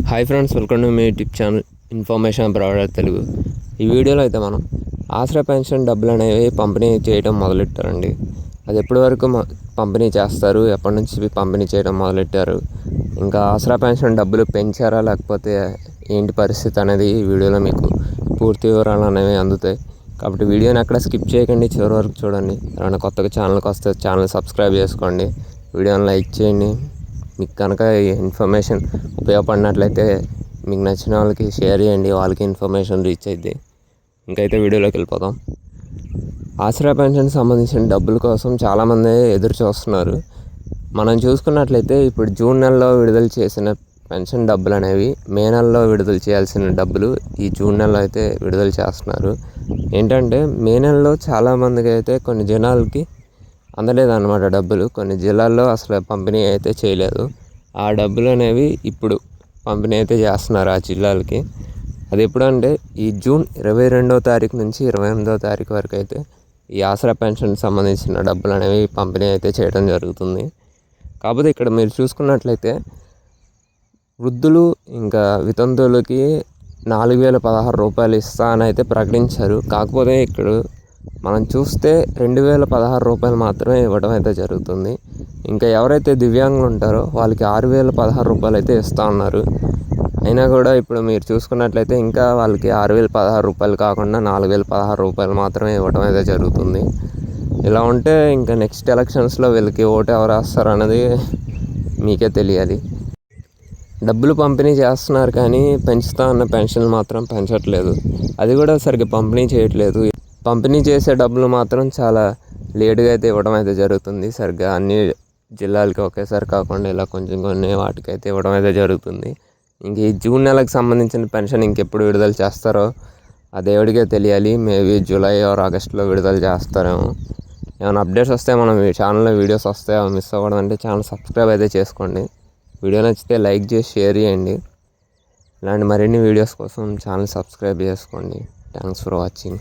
Hi friends, welcome to me YouTube channel information provider Telugu. ఈ వీడియోలో అయితే మనం ఆసరా పెన్షన్ డబ్బులు అనేవి పంపిణీ చేయడం మొదలెట్టారండి. అది ఎప్పటి వరకు పంపిణీ చేస్తారు, ఎప్పటి నుంచి పంపిణీ చేయడం మొదలెట్టారు, ఇంకా ఆసరా పెన్షన్ డబ్బులు పెంచారా లేకపోతే ఏంటి పరిస్థితి అనేది ఈ వీడియోలో మీకు పూర్తి వివరాలు అనేవి అందుతాయి. కాబట్టి వీడియోని ఎక్కడ స్కిప్ చేయకండి, చివరి వరకు చూడండి. ఏమైనా కొత్తగా ఛానల్కి వస్తే ఛానల్ సబ్స్క్రైబ్ చేసుకోండి, వీడియోని లైక్ చేయండి. మీకు కనుక ఈ ఇన్ఫర్మేషన్ ఉపయోగపడినట్లయితే మీకు నచ్చిన వాళ్ళకి షేర్ చేయండి, వాళ్ళకి ఇన్ఫర్మేషన్ రీచ్ అయింది. ఇంకైతే వీడియోలోకి వెళ్ళిపోదాం. ఆసరా పెన్షన్ సంబంధించిన డబ్బుల కోసం చాలామంది ఎదురు చూస్తున్నారు. మనం చూసుకున్నట్లయితే ఇప్పుడు జూన్ నెలలో విడుదల చేసిన పెన్షన్ డబ్బులు అనేవి మే నెలలో విడుదల చేయాల్సిన డబ్బులు ఈ జూన్ నెలలో అయితే విడుదల చేస్తున్నారు. ఏంటంటే మే నెలలో చాలామందికి అయితే కొన్ని జనాలకి అందలేదన్నమాట డబ్బులు. కొన్ని జిల్లాల్లో అసలు పంపిణీ అయితే చేయలేదు. ఆ డబ్బులు అనేవి ఇప్పుడు పంపిణీ అయితే చేస్తున్నారు ఆ జిల్లాలకి. అది ఎప్పుడంటే ఈ జూన్ 22వ తారీఖు నుంచి 28వ తారీఖు వరకు అయితే ఈ ఆసరా పెన్షన్ సంబంధించిన డబ్బులు అనేవి పంపిణీ అయితే చేయడం జరుగుతుంది. కాకపోతే ఇక్కడ మీరు చూసుకున్నట్లయితే వృద్ధులు ఇంకా వితంతువులకి 4016 రూపాయలు ఇస్తా అని అయితే ప్రకటించారు. కాకపోతే ఇక్కడ మనం చూస్తే 2016 రూపాయలు మాత్రమే ఇవ్వడం అయితే జరుగుతుంది. ఇంకా ఎవరైతే దివ్యాంగులు ఉంటారో వాళ్ళకి 6016 రూపాయలు అయితే ఇస్తూ ఉన్నారు. అయినా కూడా ఇప్పుడు మీరు చూసుకున్నట్లయితే ఇంకా వాళ్ళకి 6016 రూపాయలు కాకుండా 4016 రూపాయలు మాత్రమే ఇవ్వడం అయితే జరుగుతుంది. ఇలా ఉంటే ఇంకా నెక్స్ట్ ఎలక్షన్స్లో వీళ్ళకి ఓటు ఎవరు వేస్తారు అన్నది మీకే తెలియాలి. డబ్బులు పంపిణీ చేస్తున్నారు కానీ పెంచుతా ఉన్న పెన్షన్లు మాత్రం పెంచట్లేదు. అది కూడా సరిగ్గా పంపిణీ చేయట్లేదు. పంపిణీ చేసే డబ్బులు మాత్రం చాలా లేటుగా అయితే ఇవ్వడం అయితే జరుగుతుంది. సరిగ్గా అన్ని జిల్లాలకి ఒకేసారి కాకుండా ఇలా కొంచెం కొన్ని వాటికైతే ఇవ్వడం అయితే జరుగుతుంది. ఇంక ఈ జూన్ నెలకు సంబంధించిన పెన్షన్ ఇంకెప్పుడు విడుదల చేస్తారో ఆ దేవుడికే తెలియాలి. మేబీ జూలై ఆర్ ఆగస్టులో విడుదల చేస్తారేమో. ఏమైనా అప్డేట్స్ వస్తే మనం ఈ ఛానల్లో వీడియోస్ వస్తాయో మిస్ అవ్వకూడదంటే ఛానల్ సబ్స్క్రైబ్ అయితే చేసుకోండి. వీడియో నచ్చితే లైక్ చేసి షేర్ చేయండి. ఇలాంటి మరిన్ని వీడియోస్ కోసం ఛానల్ సబ్స్క్రైబ్ చేసుకోండి. Thanks for watching.